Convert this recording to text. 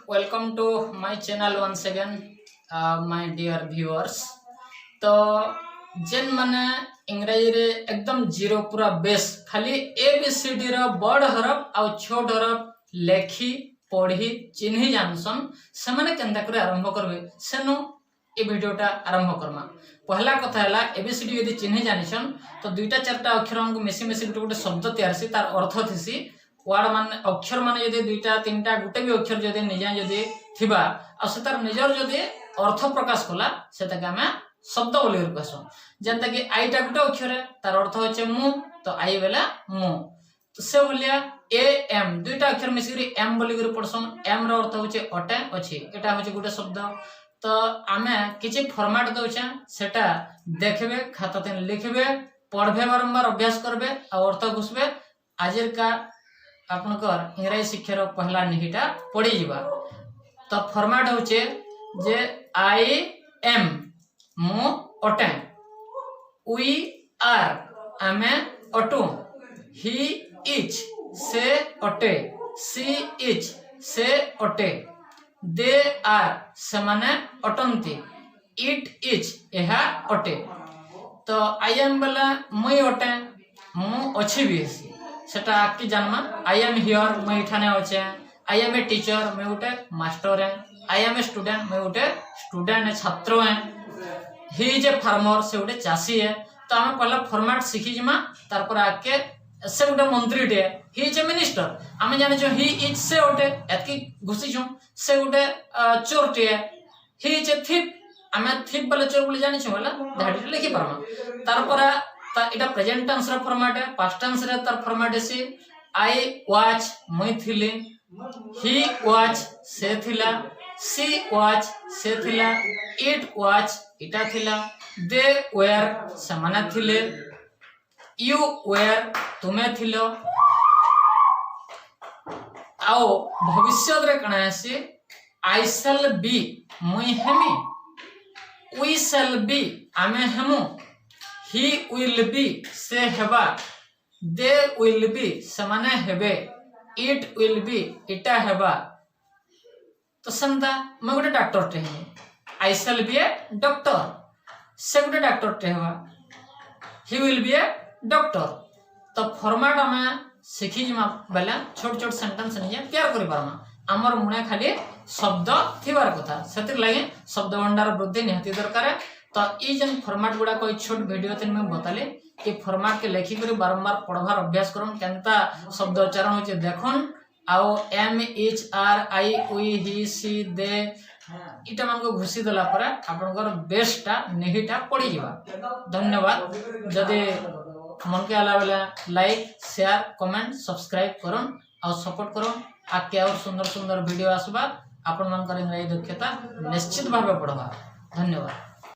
welcome to my channel once again, my dear viewers. तो जेन माने इंग्रजी रे एकदम जीरो पूरा बेस खाली ABCD रो बड़ हरफ आ छोट हरफ लेखी पढ़ी चिन्ही जानसन से माने केंदा करे आरंभ करबे सेनु ए वीडियोटा आरंभ करमा। पहला कथा हैला ABCD यदि चिन्ही जानिसन तो दुईटा चारटा अक्षर हमको मिसी मिसी गोटे शब्द तैयार सी तार अर्थ थिसी वर्ड मान अक्षर मान यदि दुईटा तीनटा गोटे भी अक्षर जदि निजा जदि थिबा आ से तार निजर जदि अर्थ प्रकाश कला सेटा के हमें शब्द बोली कहसु। जेंता कि आईटा गोटे अक्षर है तार अर्थ होचे मु तो आई बेला मु तो से बोलिया ए एम दुईटा अक्षर मिसिकरी एम बोली करी पढसन एम रो अर्थ होचे अटे अछि एटा होचे गोटे शब्द। तो आमे किछि फॉर्मेट दउछे सेटा देखबे खाता तेन लिखबे पढ़बे बारंबार अभ्यास करबे और अर्थ घुसबे आजिर का आपनकर इंग्रजी शिक्षार पहला निहिटा पड़ी जीवा। तो फॉर्मेट होचे जे आई एम मु अटे वी आर आमे अटू ही इज से अटे सी इज से अटे दे आर से माने अटंती इट इज एहा अटे। तो आई एम बोला मुई अटे मु अछि भी सेटा आकी जानमा आई एम हियर मैं इठाने अच्छे आई एम ए टीचर मैं गोटे मास्टर है आई एम ए स्टूडेंट मैं गोटे स्टूडेंट है छात्र है ही इज ए फार्मर से गोटे चाषी है। तो आम पहला फॉर्मेट शिखी जिमा तार पर आके से गोटे मंत्री टे ही इज ए मिनिस्टर आम जाने ही इज से गोटे एतकी घुसी छु से गोटे चोर टे ही इज ए थीप आम थीप वाले चोर बोली जानि छु वाला धाडी लिखि परमा। तार पर इटा प्रेजेंट टेंस रा फॉर्मेट है पास्ट टेंस रे तार फॉर्मेट है आई वाच मई थिले ही वाच से थिला सी वाच से थिला इट वाच इटा थिला दे वेयर समाना थिले यू वेयर तुमे थिलो आओ भविष्य रे कणा है आई शैल बी मुई हेमी वी शैल बी आमे हेमु ही विल बी से हेबा दे विल बी समाने हेबे इट विल बी इटा हेबा। तो संता मैं गोटे डॉक्टर टे आई शैल बी ए डॉक्टर से गोटे डॉक्टर टे हेबा he will be A doctor. तो फॉर्मेट हमें शिखी जिमा बेले छोट छोट सेंटेंस नहीं तैयार करि पारमा हमर मुने खाली शब्द थिबार कथा सेतिर लागि शब्द भंडार वृद्धि निहाती दरकार। तो ये जन फॉर्मेट गुड़ा कोई छोट वीडियो तीन में बताले कि फॉर्मेट के लेखी कर बारंबार पढ़वार अभ्यास करन केनता शब्द उच्चारण होचे देखन आओ एम एच आर आई वी ही सी दे इटा मान को घुसी देला पर आपनकर बेस्टटा नेहिटा पड़ी जीवा। धन्यवाद। जदि मन के आला बेला लाइक शेयर कमेंट सब्सक्राइब करन और सपोर्ट करन आके और सुंदर सुंदर वीडियो आसबा आपन मान कर इंग्रजी दक्षता निश्चित भाव पढ़वा। धन्यवाद।